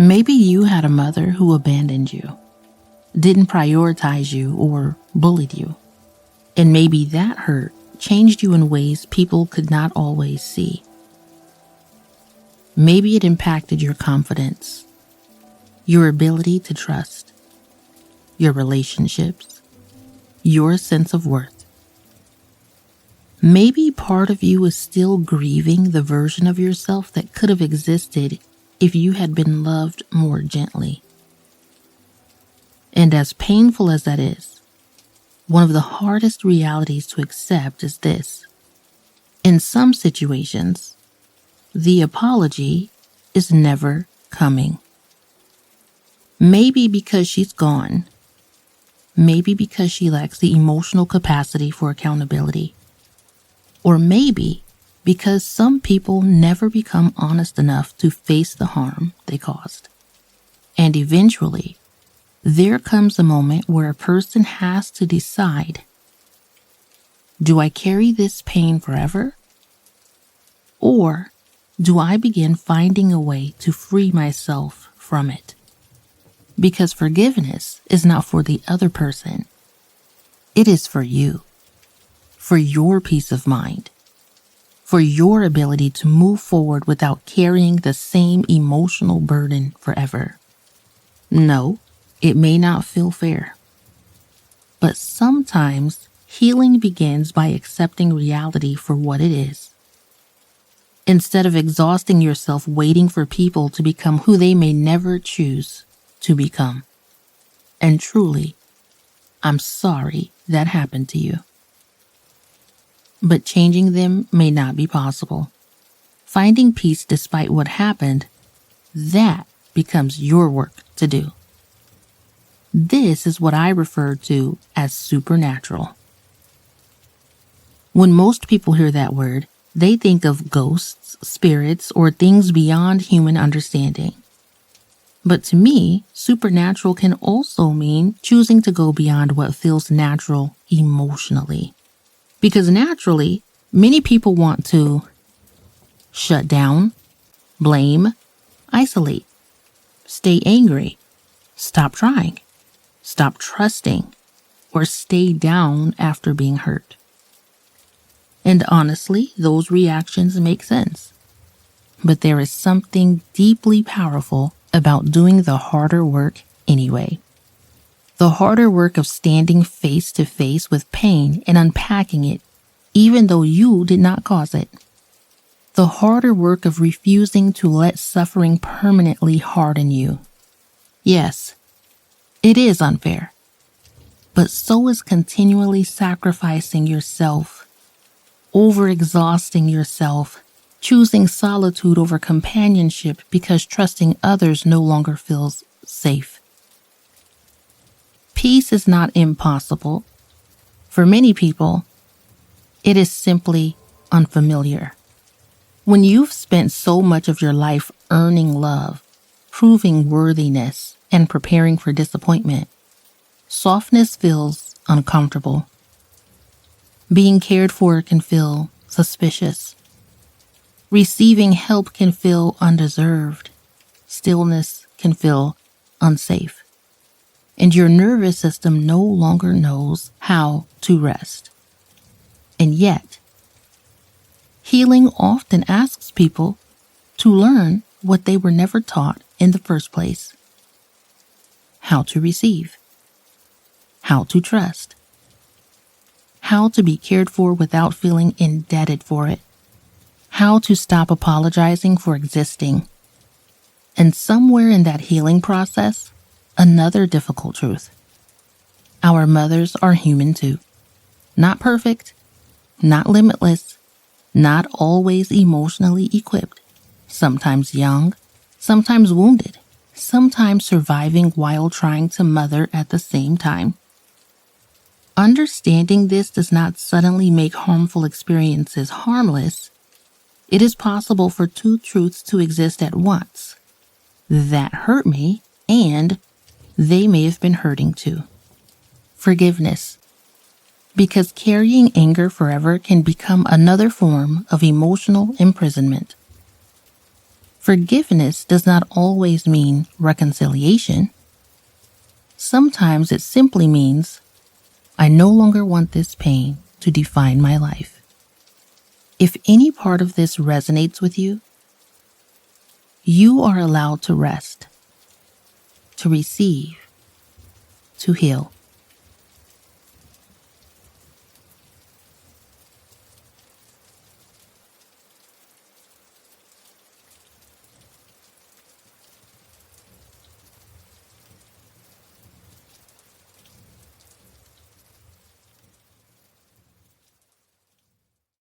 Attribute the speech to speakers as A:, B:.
A: Maybe you had a mother who abandoned you, didn't prioritize you, or bullied you. And maybe that hurt changed you in ways people could not always see. Maybe it impacted your confidence, your ability to trust, your relationships, your sense of worth. Maybe part of you is still grieving the version of yourself that could have existed if you had been loved more gently. And as painful as that is, one of the hardest realities to accept is this. In some situations, the apology is never coming. Maybe because she's gone. Maybe because she lacks the emotional capacity for accountability. Or maybe because some people never become honest enough to face the harm they caused. And eventually, there comes a moment where a person has to decide, do I carry this pain forever? Or do I begin finding a way to free myself from it? Because forgiveness is not for the other person. It is for you, for your peace of mind, for your ability to move forward without carrying the same emotional burden forever. No, it may not feel fair. But sometimes healing begins by accepting reality for what it is. Instead of exhausting yourself waiting for people to become who they may never choose to become. And truly, I'm sorry that happened to you. But changing them may not be possible. Finding peace despite what happened, that becomes your work to do. This is what I refer to as supernatural. When most people hear that word, they think of ghosts, spirits, or things beyond human understanding. But to me, supernatural can also mean choosing to go beyond what feels natural emotionally. Because naturally, many people want to shut down, blame, isolate, stay angry, stop trying, stop trusting, or stay down after being hurt. And honestly, those reactions make sense. But there is something deeply powerful about doing the harder work anyway. The harder work of standing face to face with pain and unpacking it, even though you did not cause it. The harder work of refusing to let suffering permanently harden you. Yes, it is unfair. But so is continually sacrificing yourself, overexhausting yourself, choosing solitude over companionship because trusting others no longer feels safe. Peace is not impossible. For many people, it is simply unfamiliar. When you've spent so much of your life earning love, proving worthiness, and preparing for disappointment, softness feels uncomfortable. Being cared for can feel suspicious. Receiving help can feel undeserved. Stillness can feel unsafe. And your nervous system no longer knows how to rest. And yet, healing often asks people to learn what they were never taught in the first place. How to receive. How to trust. How to be cared for without feeling indebted for it. How to stop apologizing for existing. And somewhere in that healing process, another difficult truth. Our mothers are human too. Not perfect, not limitless, not always emotionally equipped. Sometimes young, sometimes wounded, sometimes surviving while trying to mother at the same time. Understanding this does not suddenly make harmful experiences harmless. It is possible for two truths to exist at once. That hurt me, and they may have been hurting too. Forgiveness. Because carrying anger forever can become another form of emotional imprisonment. Forgiveness does not always mean reconciliation. Sometimes it simply means, I no longer want this pain to define my life. If any part of this resonates with you, you are allowed to rest, to receive, to heal.